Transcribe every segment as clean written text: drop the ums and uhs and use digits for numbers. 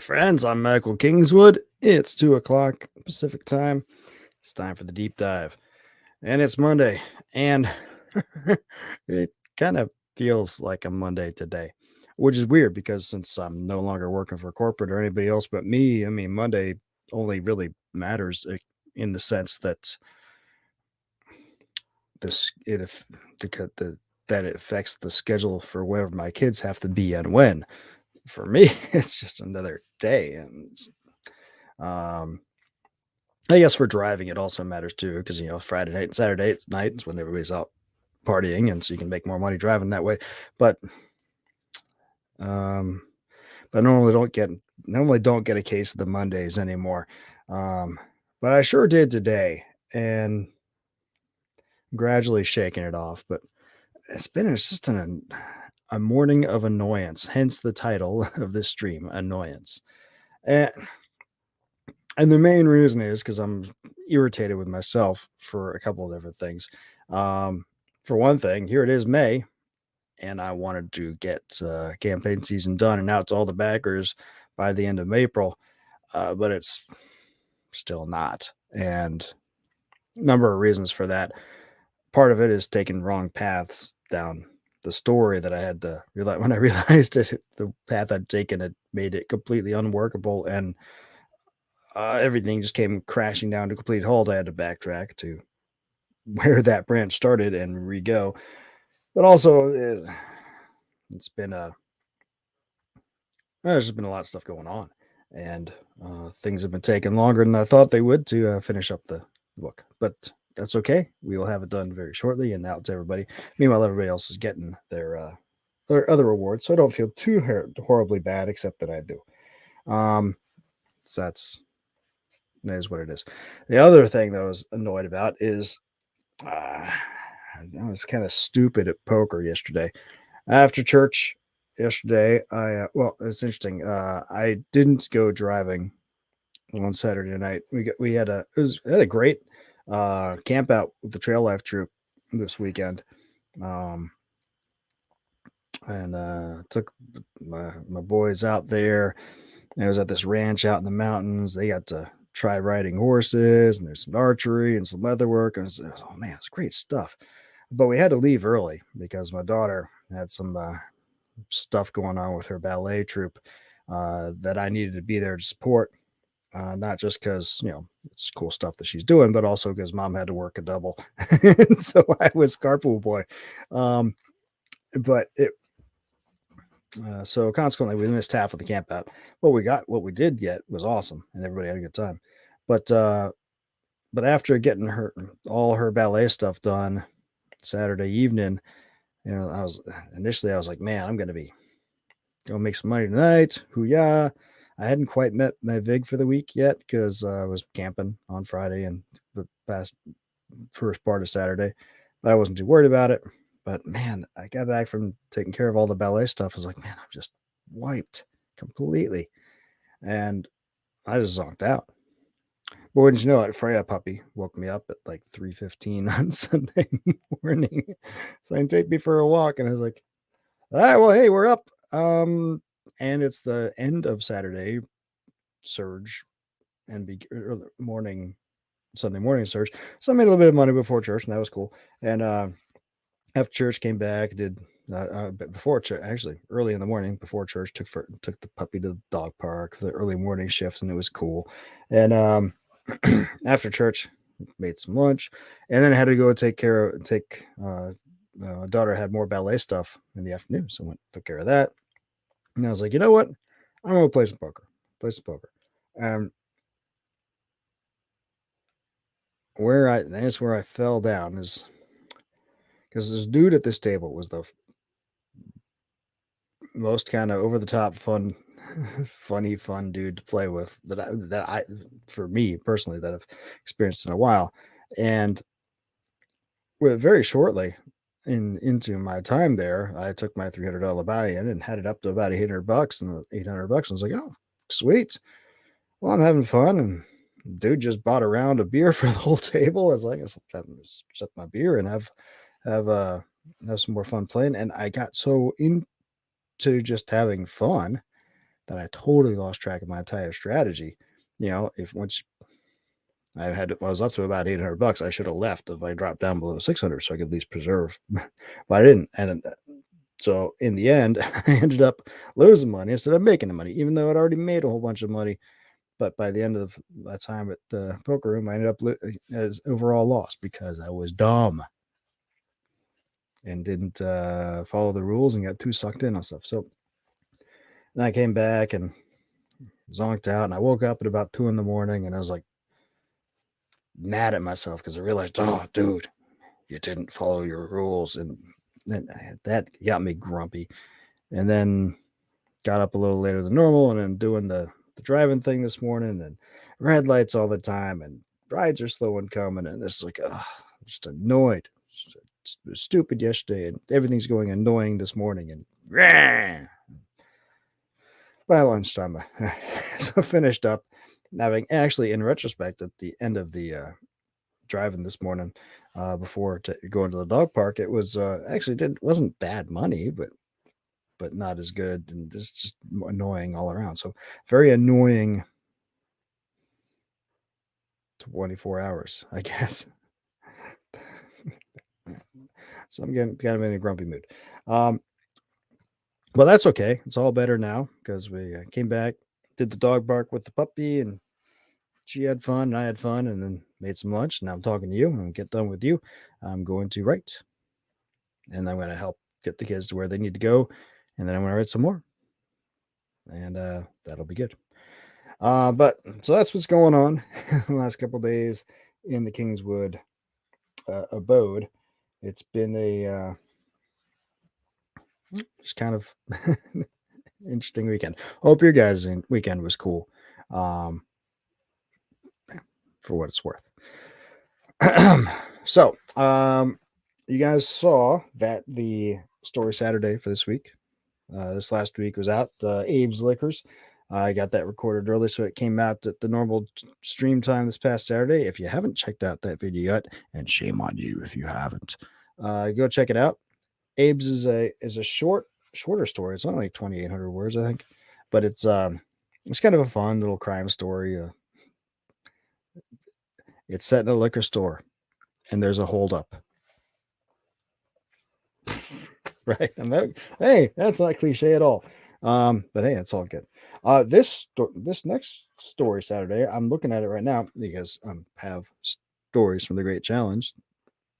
friends, I'm Michael Kingswood. It's 2 o'clock Pacific time. It's time for the deep dive. And it's Monday. And it kind of feels like a Monday today, which is weird because since I'm no longer working for corporate or anybody else but me, I mean, Monday only really matters in the sense that this it if the that it affects the schedule for where my kids have to be and when. For me, it's just another day, and um, I guess for driving, it also matters too, because Friday night and Saturday it's night. It's when everybody's out partying, and so you can make more money driving that way. But um, but I normally don't get a case of the Mondays anymore. Um, but I sure did today, and gradually shaking it off. But it's just a morning of annoyance, hence the title of this stream, Annoyance. And And the main reason is because I'm irritated with myself for a couple of different things. Um, for one thing, here it is May, and I wanted to get campaign season done and out to all the backers by the end of April, but it's still not. And a number of reasons for that. Part of it is taking wrong paths down the story that I had to realize when I realized it. The path I'd taken had made it completely unworkable, and everything just came crashing down to a complete halt. I had to backtrack to where that branch started and re-go. But also, it's been there's just been a lot of stuff going on, and things have been taking longer than I thought they would to finish up the book. But that's okay. We will have it done very shortly, and out to everybody. Meanwhile, everybody else is getting their other rewards, so I don't feel too horribly bad, except that I do. So that is what it is. The other thing that I was annoyed about is I was kind of stupid at poker yesterday. After church yesterday, it's interesting. I didn't go driving on Saturday night. We had a great camp out with the Trail Life troop this weekend. Um, and took my boys out there. And I was at this ranch out in the mountains. They got to try riding horses, and there's some archery and some leather work. And oh man, it's great stuff. But we had to leave early because my daughter had some stuff going on with her ballet troupe that I needed to be there to support. Not just because it's cool stuff that she's doing, but also because mom had to work a double, and so I was carpool boy. Um, but it So consequently, we missed half of the camp out. What we did get was awesome, and everybody had a good time. But but after getting all her ballet stuff done Saturday evening, I was like, man, I'm gonna make some money tonight. Hoo-yah. I hadn't quite met my vig for the week yet because I was camping on Friday and the past first part of Saturday, but I wasn't too worried about it. But man, I got back from taking care of all the ballet stuff. I was like, man, I'm just wiped completely. And I just zonked out. But wouldn't you know it, Freya puppy woke me up at like 3:15 on Sunday morning. Saying, take me for a walk. And I was like, all right, well, hey, we're up. And it's the end of Saturday surge and morning, Sunday morning surge. So I made a little bit of money before church, and that was cool. And after church, came back, did before church, actually early in the morning before church, took the puppy to the dog park for the early morning shift, and it was cool. And after church, made some lunch, and then I had to go take my daughter had more ballet stuff in the afternoon, so I went took care of that. And I was like, you know what, I'm gonna play some poker. Play some poker. Um, that's where I fell down is because this dude at this table was the most kind of over the top fun dude to play with that I for me personally that I've experienced in a while. And very shortly into my time there, I took my $300 buy-in and had it up to about $800, and $800. I was like, oh, sweet. Well, I'm having fun, and dude just bought a round of beer for the whole table. I was like, I'll set my beer and have uh have some more fun playing. And I got so into just having fun that I totally lost track of my entire strategy. If once I was up to about $800, I should have left if I dropped down below 600 so I could at least preserve, but I didn't. And so in the end, I ended up losing money instead of making the money, even though I'd already made a whole bunch of money. But by the end of that time at the poker room, I ended up as overall loss because I was dumb and didn't follow the rules and got too sucked in on stuff. So then I came back and zonked out, and I woke up at about 2 in the morning, and I was like mad at myself because I realized, oh, dude, you didn't follow your rules, and that got me grumpy. And then got up a little later than normal, and then doing the driving thing this morning, and red lights all the time, and rides are slow in coming, and it's like, I'm just annoyed. Stupid yesterday, and everything's going annoying this morning, and by lunchtime, so finished up having actually, in retrospect, at the end of the driving this morning, before going to the dog park, it was actually did wasn't bad money, but not as good, and it's just annoying all around. So very annoying 24 hours, I guess. So I'm getting kind of in a grumpy mood. Um, but that's okay. It's all better now because we came back, did the dog bark with the puppy, and she had fun, and I had fun, and then made some lunch. Now I'm talking to you. And when we get done with you, I'm going to write, and I'm going to help get the kids to where they need to go, and then I'm going to write some more, and that'll be good. But so that's what's going on the last couple days in the Kingswood abode. It's been a just kind of interesting weekend. Hope your guys' weekend was cool, um, for what it's worth. So, you guys saw that the story Saturday for this week, this last week was out. Abe's Liquors. I got that recorded early, so it came out at the normal stream time this past Saturday. If you haven't checked out that video yet, and shame on you if you haven't, go check it out. Abe's is a shorter story. It's only like 2,800 words, I think, but it's kind of a fun little crime story. It's set in a liquor store, and there's a holdup. Right? And hey, that's not cliche at all. But hey, it's all good. This next story Saturday, I'm looking at it right now because have stories from the Great Challenge,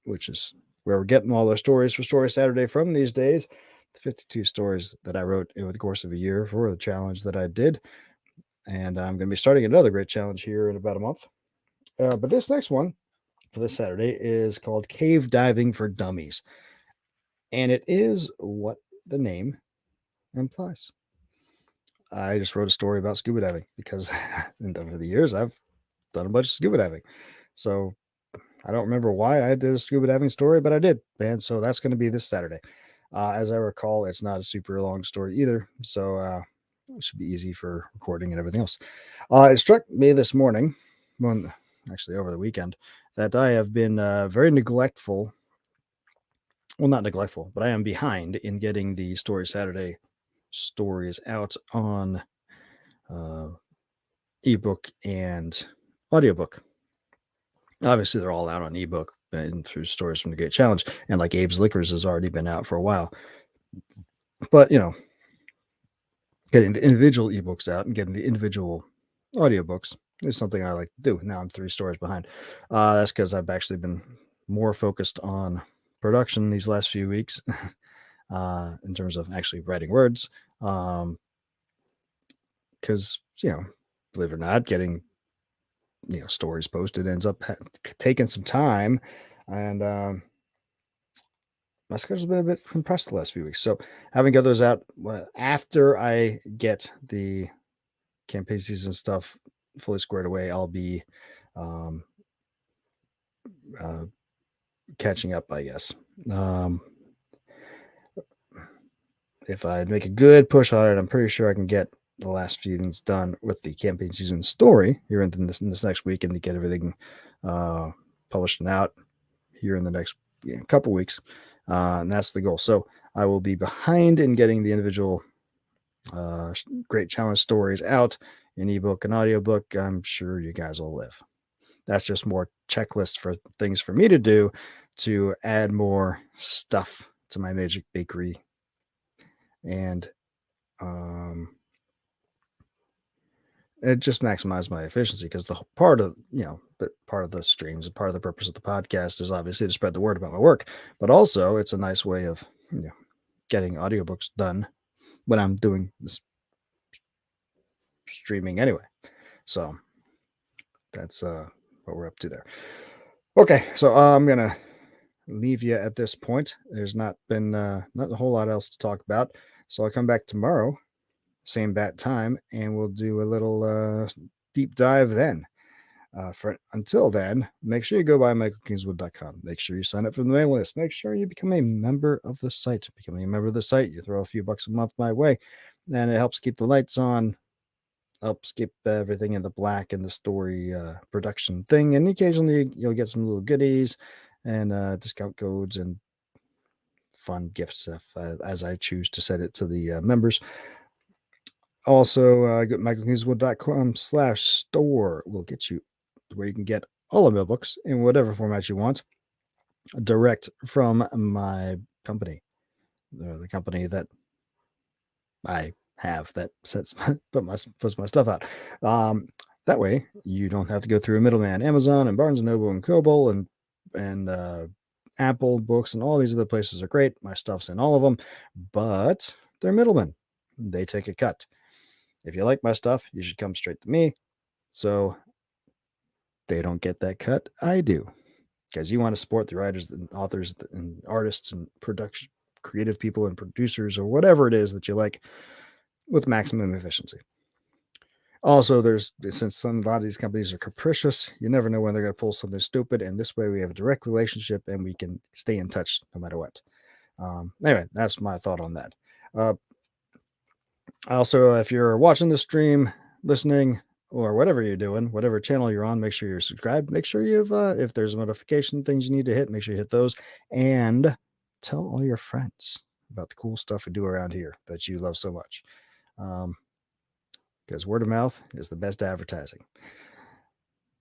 which is where we're getting all our stories for Story Saturday from these days. The 52 stories that I wrote over the course of a year for the challenge that I did, and I'm going to be starting another Great Challenge here in about a month. But this next one for this Saturday is called Cave Diving for Dummies. And it is what the name implies. I just wrote a story about scuba diving because over the years I've done a bunch of scuba diving. So I don't remember why I did a scuba diving story, but I did. And so that's going to be this Saturday. As I recall, it's not a super long story either. So it should be easy for recording and everything else. It struck me this morning, actually over the weekend, that I have been very neglectful. Well, not neglectful, but I am behind in getting the Story Saturday stories out on ebook and audiobook. Obviously, they're all out on ebook and through Stories from the Great Challenge. And like Abe's Liquors has already been out for a while. But, getting the individual ebooks out and getting the individual audiobooks is something I like to do. Now I'm 3 stories behind. That's because I've actually been more focused on production these last few weeks in terms of actually writing words. Because, believe it or not, getting stories posted ends up taking some time, and my schedule's been a bit compressed the last few weeks. So having got those out after I get the campaign season stuff fully squared away, I'll be catching up, I guess. If I make a good push on it, I'm pretty sure I can get the last few things done with the campaign season story here in this next week, and to get everything published and out here in the next couple weeks. And that's the goal. So I will be behind in getting the individual great challenge stories out in ebook and audiobook. I'm sure you guys will live. That's just more checklist for things for me to do to add more stuff to my Magic Bakery. And it just maximized my efficiency because the part of but part of the streams and part of the purpose of the podcast is obviously to spread the word about my work, but also it's a nice way of getting audiobooks done when I'm doing this streaming anyway. So that's what we're up to there. Okay, so I'm gonna leave you at this point. There's not been not a whole lot else to talk about, so I'll come back tomorrow, same bat time, and we'll do a little deep dive then. For until then, make sure you go by michaelkingswood.com. Make sure you sign up for the mailing list. Make sure you become a member of the site. Becoming a member of the site, you throw a few bucks a month my way, and it helps keep the lights on, helps keep everything in the black and the story production thing. And occasionally you'll get some little goodies and discount codes and fun gifts if, as I choose to set it to the members. Also, go to michaelkingswood.com/store will get you where you can get all of my books in whatever format you want, direct from my company, the company that I have that puts my stuff out. That way, you don't have to go through a middleman. Amazon and Barnes and Noble and Kobo and Apple Books and all these other places are great. My stuff's in all of them, but they're middlemen. They take a cut. If you like my stuff, you should come straight to me. So they don't get that cut. I do. Because you want to support the writers and authors and artists and production creative people and producers or whatever it is that you like with maximum efficiency. Also, since a lot of these companies are capricious, you never know when they're going to pull something stupid. And this way, we have a direct relationship and we can stay in touch no matter what. Anyway, that's my thought on that. Also, if you're watching the stream, listening, or whatever you're doing, whatever channel you're on, make sure you're subscribed. Make sure you've, if there's notification things you need to hit, make sure you hit those. And tell all your friends about the cool stuff we do around here that you love so much. Because word of mouth is the best advertising.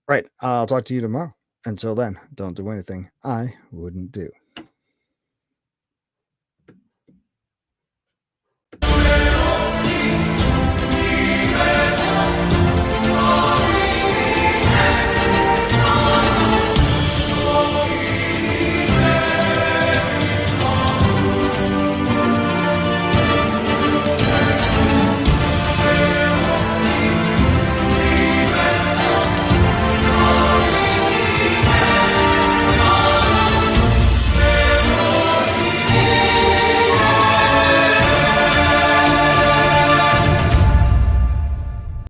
Right. I'll talk to you tomorrow. Until then, don't do anything I wouldn't do.